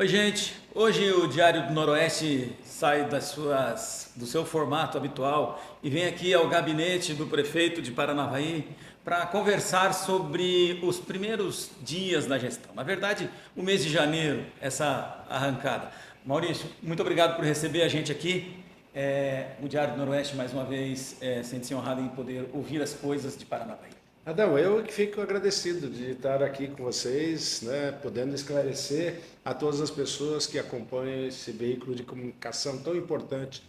Oi, gente. Hoje o Diário do Noroeste sai do seu formato habitual e vem aqui ao gabinete do prefeito de Paranavaí para conversar sobre os primeiros dias da gestão. Na verdade, o mês de janeiro, essa arrancada. Maurício, muito obrigado por receber a gente aqui. O Diário do Noroeste, mais uma vez, sente-se honrado em poder ouvir as coisas de Paranavaí. Adão, eu que fico agradecido de estar aqui com vocês, né, podendo esclarecer a todas as pessoas que acompanham esse veículo de comunicação tão importante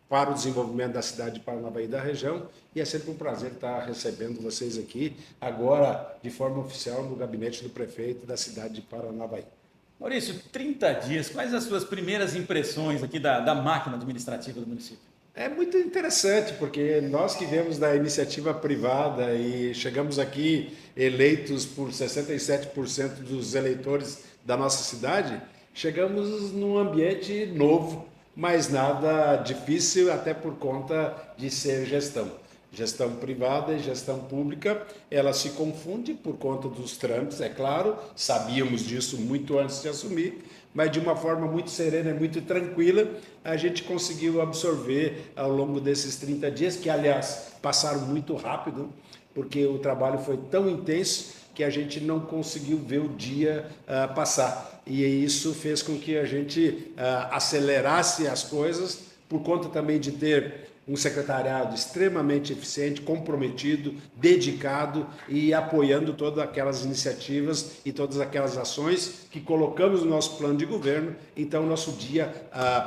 para o desenvolvimento da cidade de Paranavaí e da região. E é sempre um prazer estar recebendo vocês aqui, agora de forma oficial, no gabinete do prefeito da cidade de Paranavaí. Maurício, 30 dias, quais as suas primeiras impressões aqui da máquina administrativa do município? É muito interessante, porque nós que viemos da iniciativa privada e chegamos aqui eleitos por 67% dos eleitores da nossa cidade, chegamos num ambiente novo, mas nada difícil, até por conta de ser gestão. Gestão privada e gestão pública, ela se confunde por conta dos trâmites, é claro, sabíamos disso muito antes de assumir, mas de uma forma muito serena e muito tranquila, a gente conseguiu absorver ao longo desses 30 dias, que aliás passaram muito rápido, porque o trabalho foi tão intenso que a gente não conseguiu ver o dia passar. E isso fez com que a gente acelerasse as coisas, por conta também de ter um secretariado extremamente eficiente, comprometido, dedicado e apoiando todas aquelas iniciativas e todas aquelas ações que colocamos no nosso plano de governo. Então, o nosso dia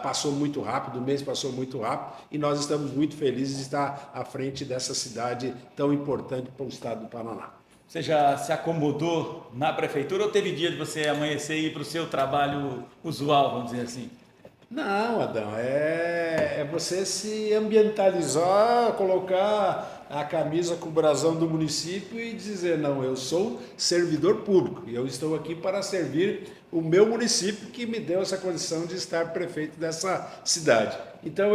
passou muito rápido, o mês passou muito rápido e nós estamos muito felizes de estar à frente dessa cidade tão importante para o estado do Paraná. Você já se acomodou na prefeitura ou teve dia de você amanhecer e ir para o seu trabalho usual, vamos dizer assim? Não, Adão, é você se ambientalizar, colocar a camisa com o brasão do município e dizer, não, eu sou servidor público e eu estou aqui para servir o meu município que me deu essa condição de estar prefeito dessa cidade. Então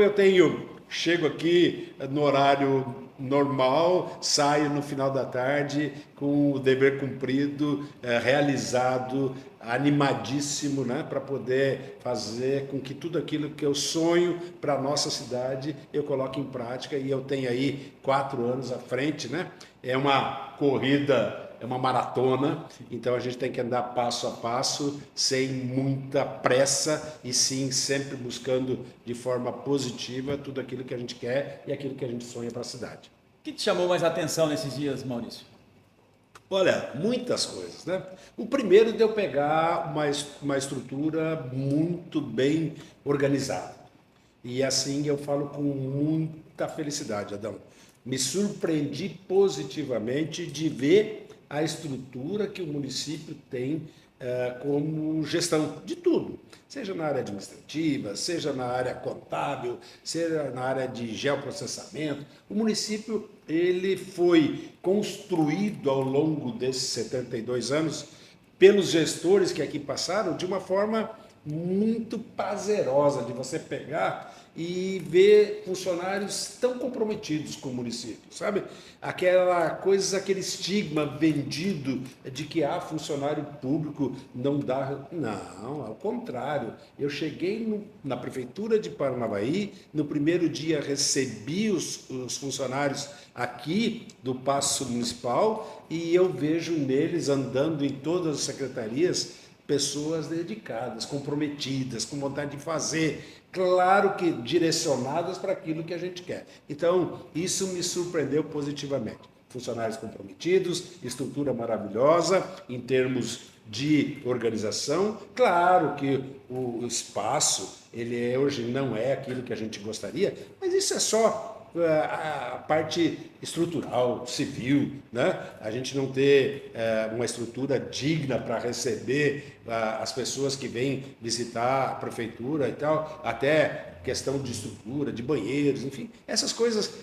chego aqui no horário normal, saio no final da tarde com o dever cumprido, realizado, animadíssimo, né, para poder fazer com que tudo aquilo que eu sonho para a nossa cidade eu coloque em prática. E eu tenho aí 4 anos à frente, né? É uma corrida, é uma maratona, então a gente tem que andar passo a passo, sem muita pressa e sim sempre buscando de forma positiva tudo aquilo que a gente quer e aquilo que a gente sonha para a cidade. O que te chamou mais a atenção nesses dias, Maurício? Olha, muitas coisas, né? O primeiro de eu pegar uma estrutura muito bem organizada. E assim eu falo com muita felicidade, Adão. Me surpreendi positivamente de ver a estrutura que o município tem como gestão de tudo, seja na área administrativa, seja na área contábil, seja na área de geoprocessamento. O município ele foi construído ao longo desses 72 anos pelos gestores que aqui passaram de uma forma muito prazerosa de você pegar e ver funcionários tão comprometidos com o município, sabe? Aquela coisa, aquele estigma vendido de que funcionário público não dá. Não, ao contrário. Eu cheguei na prefeitura de Paranavaí, no primeiro dia recebi os funcionários aqui do Paço Municipal e eu vejo neles, andando em todas as secretarias, pessoas dedicadas, comprometidas, com vontade de fazer, claro que direcionadas para aquilo que a gente quer. Então, isso me surpreendeu positivamente. Funcionários comprometidos, estrutura maravilhosa em termos de organização. Claro que o espaço, ele hoje não é aquilo que a gente gostaria, mas isso é só a parte estrutural, civil, né? A gente não ter uma estrutura digna para receber as pessoas que vêm visitar a prefeitura e tal, até questão de estrutura, de banheiros, enfim, essas coisas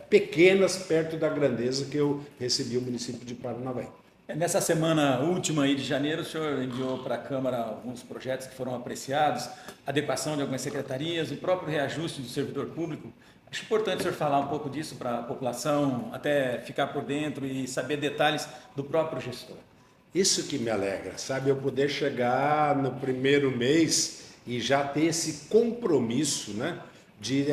pequenas perto da grandeza que eu recebi o município de Paranavaí. Nessa semana última aí de janeiro, o senhor enviou para a Câmara alguns projetos que foram apreciados, adequação de algumas secretarias, o próprio reajuste do servidor público. Acho importante o senhor falar um pouco disso para a população, até ficar por dentro e saber detalhes do próprio gestor. Isso que me alegra, sabe? Eu poder chegar no primeiro mês e já ter esse compromisso, né? De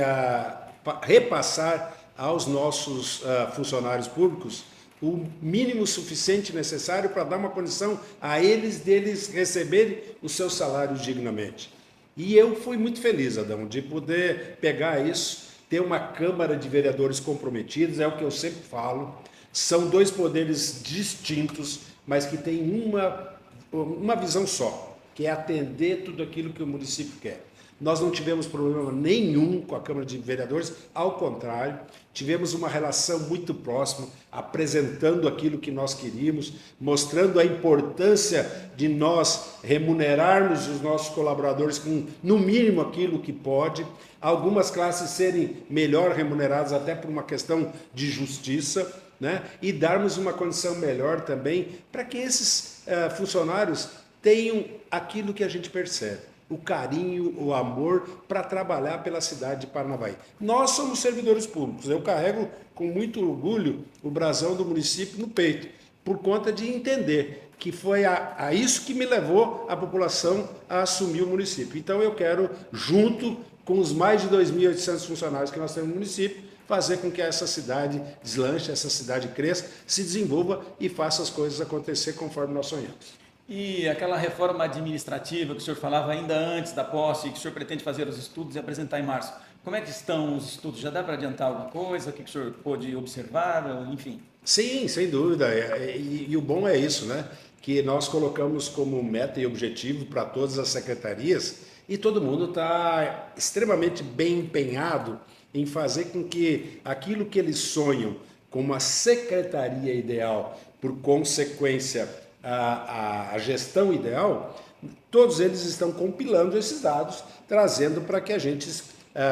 repassar aos nossos funcionários públicos o mínimo suficiente necessário para dar uma condição a eles deles receberem os seus salários dignamente. E eu fui muito feliz, Adão, de poder pegar isso, ter uma Câmara de Vereadores comprometidos, é o que eu sempre falo, são dois poderes distintos, mas que têm uma visão só, que é atender tudo aquilo que o município quer. Nós não tivemos problema nenhum com a Câmara de Vereadores, ao contrário, tivemos uma relação muito próxima, apresentando aquilo que nós queríamos, mostrando a importância de nós remunerarmos os nossos colaboradores com, no mínimo, aquilo que pode, algumas classes serem melhor remuneradas até por uma questão de justiça, né? E darmos uma condição melhor também para que esses funcionários tenham aquilo que a gente percebe, o carinho, o amor para trabalhar pela cidade de Paranavaí. Nós somos servidores públicos, eu carrego com muito orgulho o brasão do município no peito, por conta de entender que foi a isso que me levou a população a assumir o município. Então eu quero, junto com os mais de 2.800 funcionários que nós temos no município, fazer com que essa cidade deslanche, essa cidade cresça, se desenvolva e faça as coisas acontecer conforme nós sonhamos. E aquela reforma administrativa que o senhor falava ainda antes da posse, que o senhor pretende fazer os estudos e apresentar em março, como é que estão os estudos? Já dá para adiantar alguma coisa? O que o senhor pôde observar? Enfim. Sim, sem dúvida. E o bom é isso, né? Que nós colocamos como meta e objetivo para todas as secretarias e todo mundo está extremamente bem empenhado em fazer com que aquilo que eles sonham como uma secretaria ideal, por consequência, a gestão ideal, todos eles estão compilando esses dados, trazendo para que a gente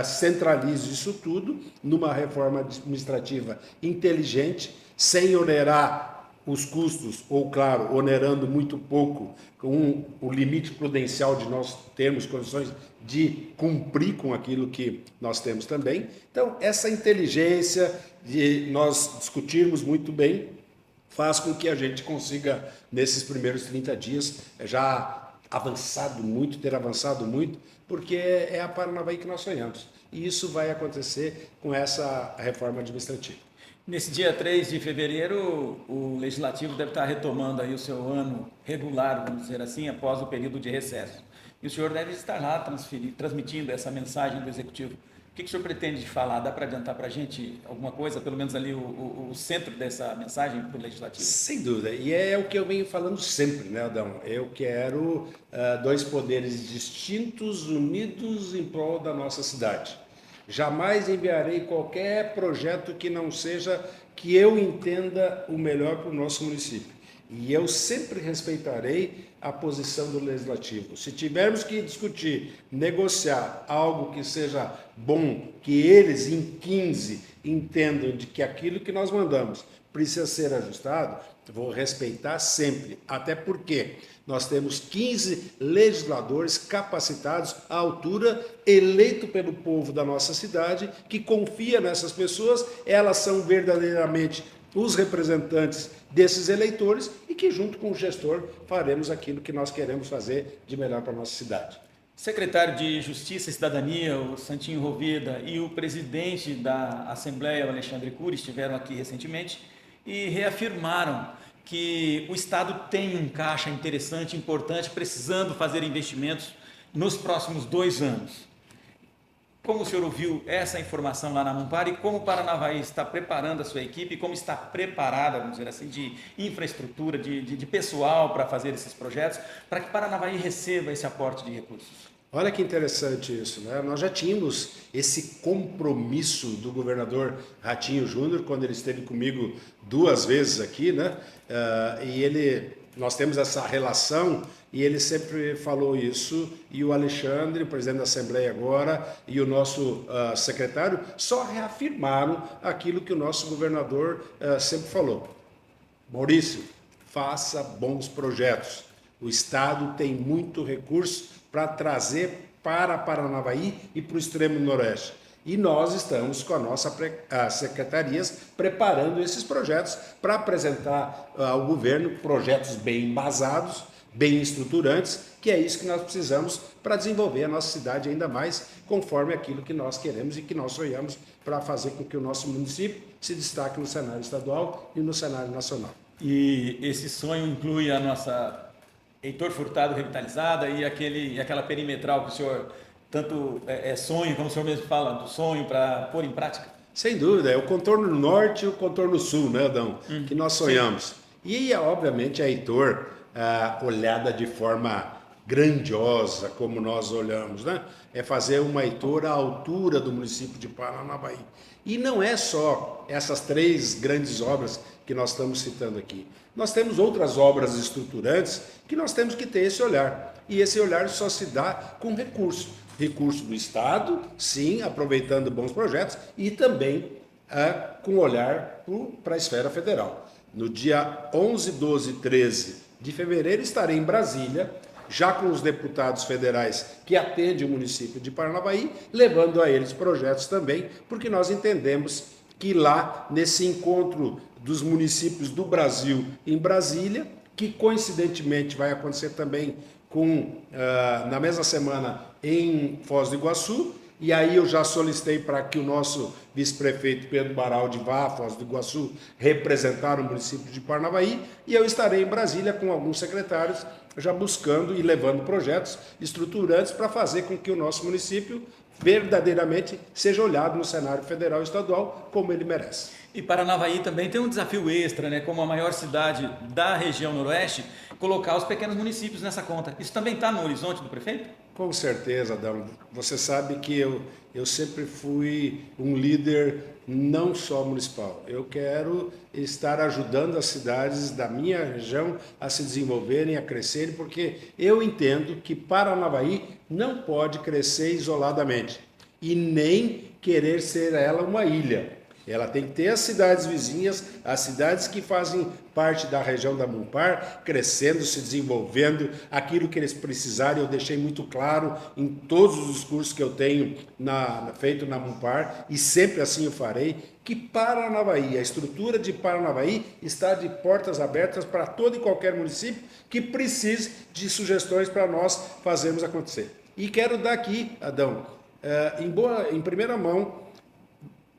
centralize isso tudo numa reforma administrativa inteligente, sem onerar os custos, ou claro, onerando muito pouco com o limite prudencial de nós termos condições de cumprir com aquilo que nós temos também. Então, essa inteligência de nós discutirmos muito bem faz com que a gente consiga, nesses primeiros 30 dias, já ter avançado muito, porque é a Paranavaí que nós sonhamos. E isso vai acontecer com essa reforma administrativa. Nesse dia 3 de fevereiro, o Legislativo deve estar retomando aí o seu ano regular, vamos dizer assim, após o período de recesso. E o senhor deve estar lá transmitindo essa mensagem do Executivo. O que o senhor pretende falar? Dá para adiantar para a gente alguma coisa, pelo menos ali o centro dessa mensagem para o Legislativo? Sem dúvida, e é o que eu venho falando sempre, né, Adão? Eu quero dois poderes distintos, unidos em prol da nossa cidade. Jamais enviarei qualquer projeto que não seja que eu entenda o melhor para o nosso município. E eu sempre respeitarei a posição do Legislativo. Se tivermos que discutir, negociar algo que seja bom, que eles em 15 entendam de que aquilo que nós mandamos precisa ser ajustado, vou respeitar sempre. Até porque nós temos 15 legisladores capacitados à altura, eleitos pelo povo da nossa cidade, que confia nessas pessoas, elas são verdadeiramente os representantes desses eleitores e que, junto com o gestor, faremos aquilo que nós queremos fazer de melhor para a nossa cidade. Secretário de Justiça e Cidadania, o Santinho Roveda, e o presidente da Assembleia, o Alexandre Cury, estiveram aqui recentemente e reafirmaram que o Estado tem um caixa interessante, importante, precisando fazer investimentos nos próximos 2 anos. Como o senhor ouviu essa informação lá na Mampar e como o Paranavaí está preparando a sua equipe, como está preparada, vamos dizer assim, de infraestrutura, de pessoal para fazer esses projetos, para que Paranavaí receba esse aporte de recursos? Olha que interessante isso, né? Nós já tínhamos esse compromisso do governador Ratinho Júnior, quando ele esteve comigo 2 vezes aqui, né? Nós temos essa relação e ele sempre falou isso, e o Alexandre, o presidente da Assembleia agora, e o nosso secretário, só reafirmaram aquilo que o nosso governador sempre falou. Maurício, faça bons projetos. O Estado tem muito recurso para trazer para Paranavaí e para o extremo noroeste. E nós estamos com as secretarias preparando esses projetos para apresentar ao governo projetos bem embasados, bem estruturantes, que é isso que nós precisamos para desenvolver a nossa cidade ainda mais conforme aquilo que nós queremos e que nós sonhamos para fazer com que o nosso município se destaque no cenário estadual e no cenário nacional. E esse sonho inclui a nossa Heitor Furtado revitalizada e aquela perimetral que o senhor tanto é sonho, como o senhor mesmo fala, do sonho para pôr em prática? Sem dúvida, é o contorno norte e o contorno sul, né, Adão? Que nós sonhamos. Sim. E, obviamente, a Heitor, olhada de forma grandiosa, como nós olhamos, né? É fazer uma Heitor à altura do município de Paranavaí. E não é só essas 3 grandes obras que nós estamos citando aqui. Nós temos outras obras estruturantes que nós temos que ter esse olhar. E esse olhar só se dá com recurso. Recurso do Estado, sim, aproveitando bons projetos, e também com olhar para a esfera federal. No dia 11, 12 e 13 de fevereiro estarei em Brasília, já com os deputados federais que atendem o município de Paranavaí, levando a eles projetos também, porque nós entendemos que lá, nesse encontro dos municípios do Brasil em Brasília, que coincidentemente vai acontecer também na mesma semana em Foz do Iguaçu, e aí eu já solicitei para que o nosso vice-prefeito Pedro Baraldi vá a Foz do Iguaçu representar o município de Paranavaí, e eu estarei em Brasília com alguns secretários já buscando e levando projetos estruturantes para fazer com que o nosso município verdadeiramente seja olhado no cenário federal e estadual como ele merece. E Paranavaí também tem um desafio extra, né? Como a maior cidade da região noroeste, colocar os pequenos municípios nessa conta. Isso também está no horizonte do prefeito? Com certeza, Adão. Você sabe que eu sempre fui um líder não só municipal. Eu quero estar ajudando as cidades da minha região a se desenvolverem, a crescerem, porque eu entendo que Paranavaí não pode crescer isoladamente e nem querer ser ela uma ilha. Ela tem que ter as cidades vizinhas, as cidades que fazem parte da região da Mumpar, crescendo, se desenvolvendo, aquilo que eles precisarem. Eu deixei muito claro em todos os discursos que eu tenho feito na Mumpar, e sempre assim eu farei, que Paranavaí, a estrutura de Paranavaí está de portas abertas para todo e qualquer município que precise de sugestões para nós fazermos acontecer. E quero dar aqui, Adão, em primeira mão,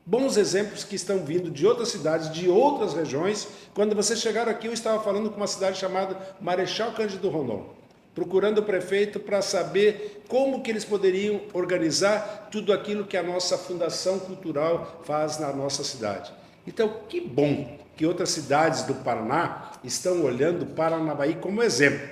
bons exemplos que estão vindo de outras cidades, de outras regiões. Quando vocês chegaram aqui, eu estava falando com uma cidade chamada Marechal Cândido Rondon, procurando o prefeito para saber como que eles poderiam organizar tudo aquilo que a nossa Fundação Cultural faz na nossa cidade. Então, que bom que outras cidades do Paraná estão olhando Paranavaí como exemplo.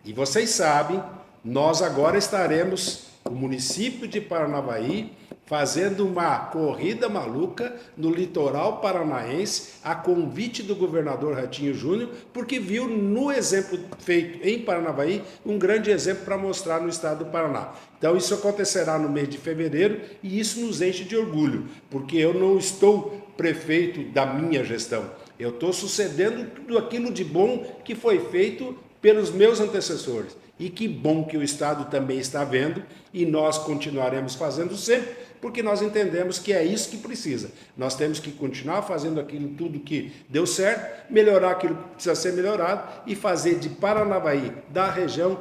E vocês sabem, nós agora estaremos, o município de Paranavaí, fazendo uma corrida maluca no litoral paranaense, a convite do governador Ratinho Júnior, porque viu no exemplo feito em Paranavaí um grande exemplo para mostrar no estado do Paraná. Então isso acontecerá no mês de fevereiro e isso nos enche de orgulho, porque eu não estou prefeito da minha gestão, eu estou sucedendo tudo aquilo de bom que foi feito pelos meus antecessores. E que bom que o Estado também está vendo, e nós continuaremos fazendo sempre, porque nós entendemos que é isso que precisa. Nós temos que continuar fazendo aquilo tudo que deu certo, melhorar aquilo que precisa ser melhorado e fazer de Paranavaí, da região,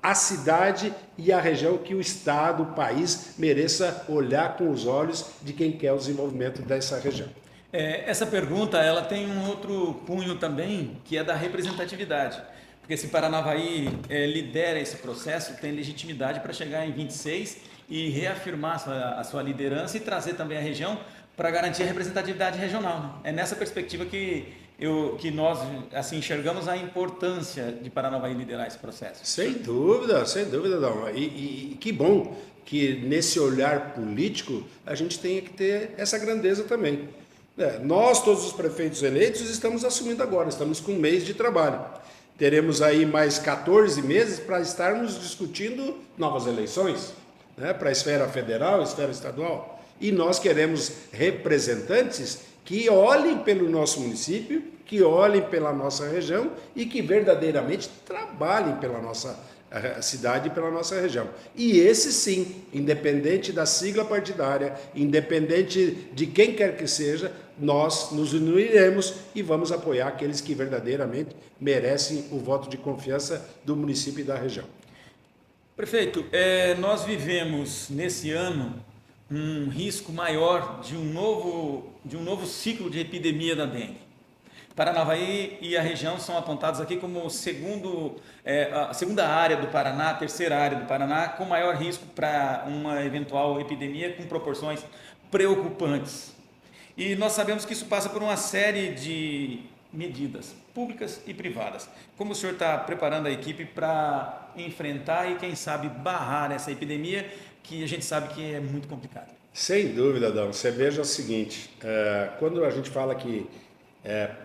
a cidade e a região que o Estado, o país, mereça olhar com os olhos de quem quer o desenvolvimento dessa região. Essa pergunta ela tem um outro cunho também, que é da representatividade. Porque se Paranavaí lidera esse processo, tem legitimidade para chegar em 26 e reafirmar a sua liderança e trazer também a região para garantir a representatividade regional. Né? É nessa perspectiva que nós assim, enxergamos a importância de Paranavaí liderar esse processo. Sem dúvida, Dom. E que bom que nesse olhar político a gente tenha que ter essa grandeza também. Nós, todos os prefeitos eleitos, estamos assumindo agora, estamos com um mês de trabalho. Teremos aí mais 14 meses para estarmos discutindo novas eleições, né, para a esfera federal, esfera estadual. E nós queremos representantes que olhem pelo nosso município, que olhem pela nossa região e que verdadeiramente trabalhem pela nossa a cidade e pela nossa região. E esse sim, independente da sigla partidária, independente de quem quer que seja, nós nos uniremos e vamos apoiar aqueles que verdadeiramente merecem o voto de confiança do município e da região. Prefeito, nós vivemos nesse ano um risco maior de um novo ciclo de epidemia da dengue. Paranavaí e a região são apontados aqui como a segunda área do Paraná, a terceira área do Paraná, com maior risco para uma eventual epidemia com proporções preocupantes. E nós sabemos que isso passa por uma série de medidas públicas e privadas. Como o senhor está preparando a equipe para enfrentar e, quem sabe, barrar essa epidemia, que a gente sabe que é muito complicada? Sem dúvida, Adão. Você veja o seguinte, quando a gente fala que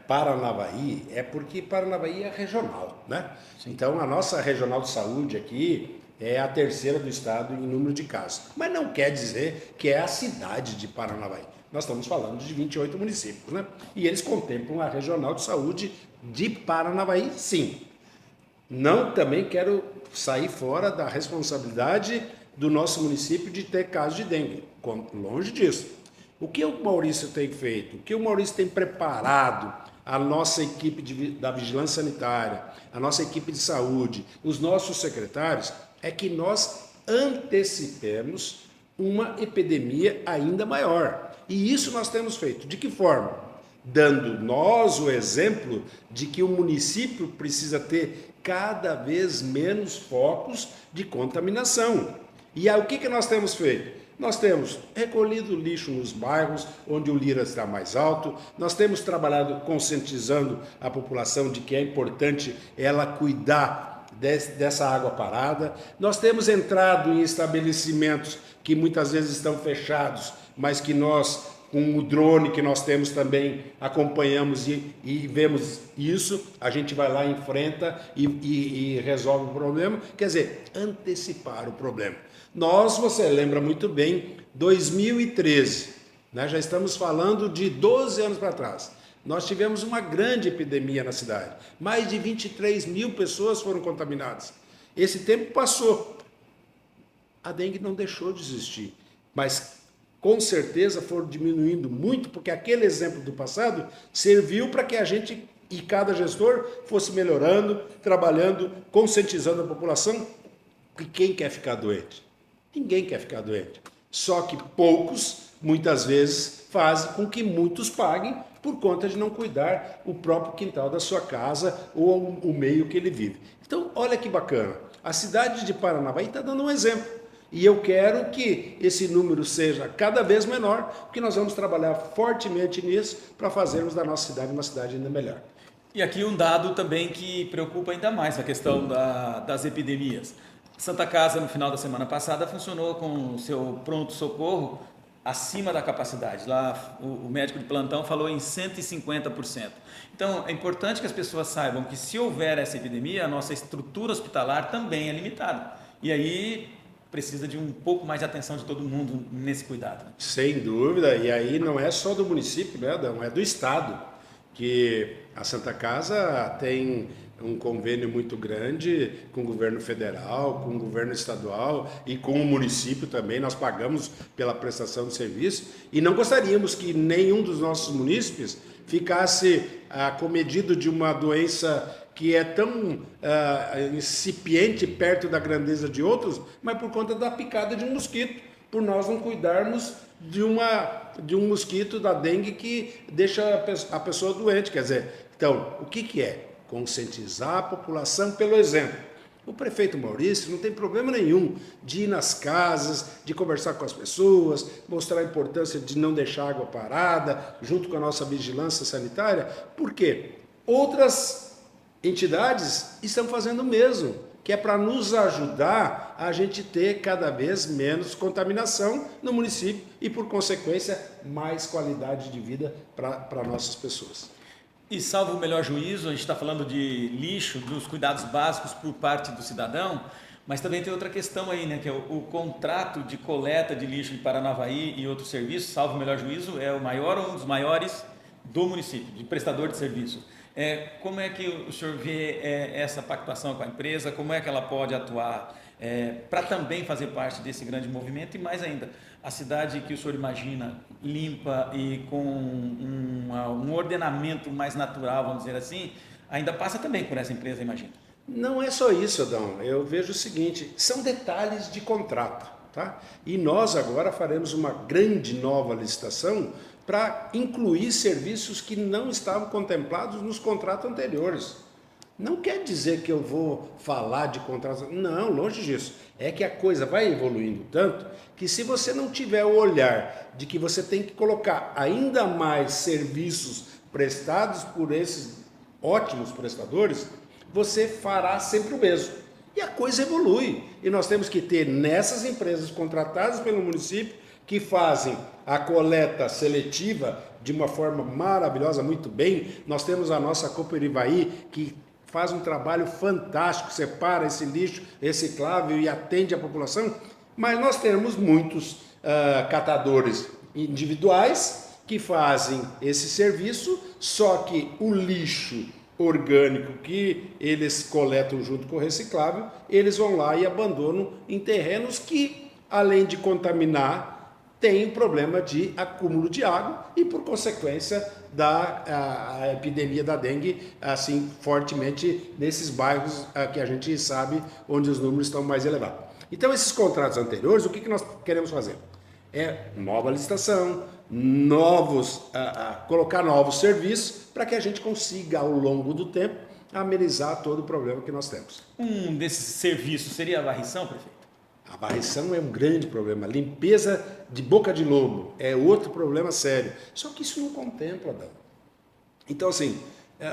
Paranavaí, é porque Paranavaí é regional, né? Então, a nossa regional de saúde aqui é a terceira do estado em número de casos. Mas não quer dizer que é a cidade de Paranavaí. Nós estamos falando de 28 municípios, né? E eles contemplam a regional de saúde de Paranavaí, sim. Não também quero sair fora da responsabilidade do nosso município de ter casos de dengue. Longe disso. O que o Maurício tem feito? O que o Maurício tem preparado? A nossa equipe da vigilância sanitária, a nossa equipe de saúde, os nossos secretários, é que nós antecipemos uma epidemia ainda maior. E isso nós temos feito. De que forma? Dando nós o exemplo de que o município precisa ter cada vez menos focos de contaminação. E aí, o que nós temos feito? Nós temos recolhido lixo nos bairros onde o Lira está mais alto, nós temos trabalhado conscientizando a população de que é importante ela cuidar dessa água parada, nós temos entrado em estabelecimentos que muitas vezes estão fechados, mas que nós, com o drone que nós temos também, acompanhamos e vemos isso, a gente vai lá, enfrenta e resolve o problema, quer dizer, antecipar o problema. Você lembra muito bem, 2013, né? Já estamos falando de 12 anos para trás. Nós tivemos uma grande epidemia na cidade. Mais de 23 mil pessoas foram contaminadas. Esse tempo passou. A dengue não deixou de existir, mas com certeza foram diminuindo muito, porque aquele exemplo do passado serviu para que a gente e cada gestor fosse melhorando, trabalhando, conscientizando a população. E quem quer ficar doente? Ninguém quer ficar doente. Só que poucos, muitas vezes, fazem com que muitos paguem por conta de não cuidar o próprio quintal da sua casa ou o meio que ele vive. Então, olha que bacana. A cidade de Paranavaí está dando um exemplo. E eu quero que esse número seja cada vez menor, porque nós vamos trabalhar fortemente nisso para fazermos da nossa cidade uma cidade ainda melhor. E aqui um dado também que preocupa ainda mais a questão das epidemias. Santa Casa, no final da semana passada, funcionou com o seu pronto-socorro acima da capacidade. Lá, o médico de plantão falou em 150%. Então, é importante que as pessoas saibam que, se houver essa epidemia, a nossa estrutura hospitalar também é limitada. E aí, precisa de um pouco mais de atenção de todo mundo nesse cuidado. Sem dúvida. E aí não é só do município, né, Adão? É do Estado, que a Santa Casa tem um convênio muito grande com o governo federal, com o governo estadual e com o município também. Nós pagamos pela prestação de serviço e não gostaríamos que nenhum dos nossos munícipes ficasse acometido de uma doença que é tão incipiente perto da grandeza de outros, mas por conta da picada de um mosquito, por nós não cuidarmos de um mosquito da dengue que deixa a pessoa doente. Quer dizer, então, o que é? Conscientizar a população pelo exemplo. O prefeito Maurício não tem problema nenhum de ir nas casas, de conversar com as pessoas, mostrar a importância de não deixar água parada, junto com a nossa vigilância sanitária. Por quê? Outras entidades estão fazendo o mesmo, que é para nos ajudar a gente ter cada vez menos contaminação no município e, por consequência, mais qualidade de vida para nossas pessoas. E salvo o melhor juízo, a gente está falando de lixo, dos cuidados básicos por parte do cidadão, mas também tem outra questão aí, né, que é o contrato de coleta de lixo de Paranavaí e outros serviços, salvo o melhor juízo, é o maior ou um dos maiores do município, de prestador de serviço. Como é que o senhor vê essa pactuação com a empresa? Como é que ela pode atuar para também fazer parte desse grande movimento? E mais ainda, a cidade que o senhor imagina limpa e com um ordenamento mais natural, vamos dizer assim, ainda passa também por essa empresa, imagina. Não é só isso, Adão. Eu vejo o seguinte, são detalhes de contrato, tá? E nós agora faremos uma grande nova licitação para incluir serviços que não estavam contemplados nos contratos anteriores. Não quer dizer que eu vou falar de contratos, não, longe disso. É que a coisa vai evoluindo tanto que se você não tiver o olhar de que você tem que colocar ainda mais serviços prestados por esses ótimos prestadores, você fará sempre o mesmo. E a coisa evolui. E nós temos que ter nessas empresas contratadas pelo município que fazem a coleta seletiva de uma forma maravilhosa, muito bem. Nós temos a nossa Coperivaí que faz um trabalho fantástico, separa esse lixo reciclável e atende a população. Mas nós temos muitos catadores individuais que fazem esse serviço, só que o lixo orgânico que eles coletam junto com o reciclável, eles vão lá e abandonam em terrenos que, além de contaminar, tem problema de acúmulo de água e, por consequência, a epidemia da dengue, assim, fortemente nesses bairros que a gente sabe onde os números estão mais elevados. Então, esses contratos anteriores, o que nós queremos fazer? É nova licitação, colocar novos serviços para que a gente consiga, ao longo do tempo, amenizar todo o problema que nós temos. Um desses serviços seria a varrição, prefeito? A varrição é um grande problema. Limpeza de boca de lobo é outro problema sério. Só que isso não contempla, Adão. Então, assim,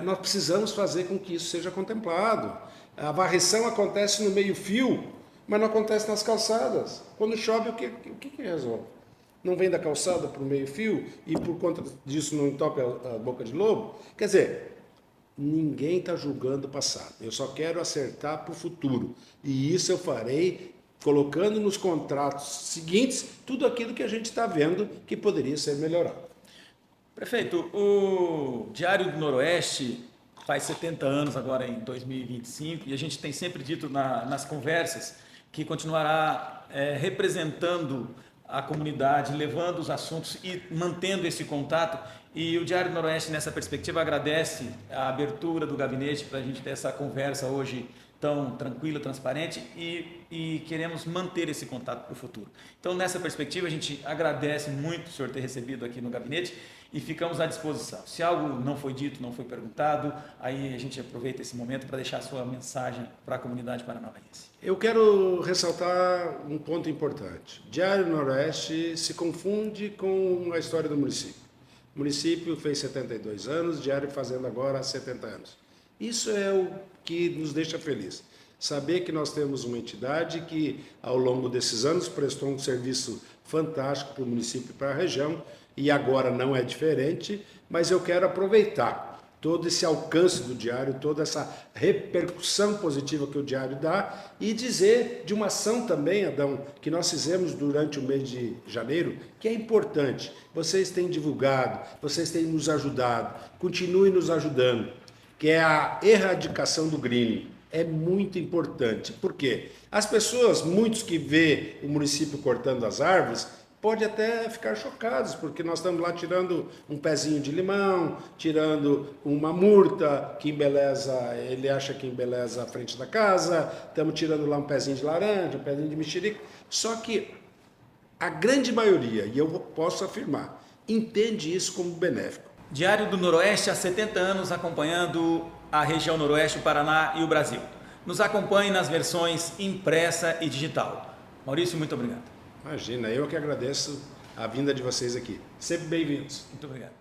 nós precisamos fazer com que isso seja contemplado. A varrição acontece no meio-fio, mas não acontece nas calçadas. Quando chove, o que resolve? Não vem da calçada para o meio-fio e por conta disso não entope a boca de lobo? Quer dizer, ninguém está julgando o passado. Eu só quero acertar para o futuro. E isso eu farei colocando nos contratos seguintes tudo aquilo que a gente está vendo que poderia ser melhorado. Prefeito, o Diário do Noroeste faz 70 anos agora em 2025 e a gente tem sempre dito nas conversas que continuará representando a comunidade, levando os assuntos e mantendo esse contato. E o Diário do Noroeste, nessa perspectiva, agradece a abertura do gabinete para a gente ter essa conversa hoje tão tranquila, transparente e queremos manter esse contato para o futuro. Então, nessa perspectiva, a gente agradece muito o senhor ter recebido aqui no gabinete e ficamos à disposição. Se algo não foi dito, não foi perguntado, aí a gente aproveita esse momento para deixar a sua mensagem para a comunidade paranavaense. Eu quero ressaltar um ponto importante. Diário Noroeste se confunde com a história do município. O município fez 72 anos, Diário fazendo agora 70 anos. Isso é o que nos deixa feliz. Saber que nós temos uma entidade que, ao longo desses anos, prestou um serviço fantástico para o município e para a região, e agora não é diferente, mas eu quero aproveitar todo esse alcance do Diário, toda essa repercussão positiva que o Diário dá e dizer de uma ação também, Adão, que nós fizemos durante o mês de janeiro, que é importante. Vocês têm divulgado, vocês têm nos ajudado, continuem nos ajudando, que é a erradicação do greening. É muito importante. Por quê? As pessoas, muitos que vê o município cortando as árvores, pode até ficar chocados, porque nós estamos lá tirando um pezinho de limão, tirando uma murta que embeleza, ele acha que embeleza a frente da casa, estamos tirando lá um pezinho de laranja, um pezinho de mexerica. Só que a grande maioria, e eu posso afirmar, entende isso como benéfico. Diário do Noroeste há 70 anos acompanhando a região Noroeste, o Paraná e o Brasil. Nos acompanhe nas versões impressa e digital. Maurício, muito obrigado. Imagina, eu que agradeço a vinda de vocês aqui. Sempre bem-vindos. Muito obrigado.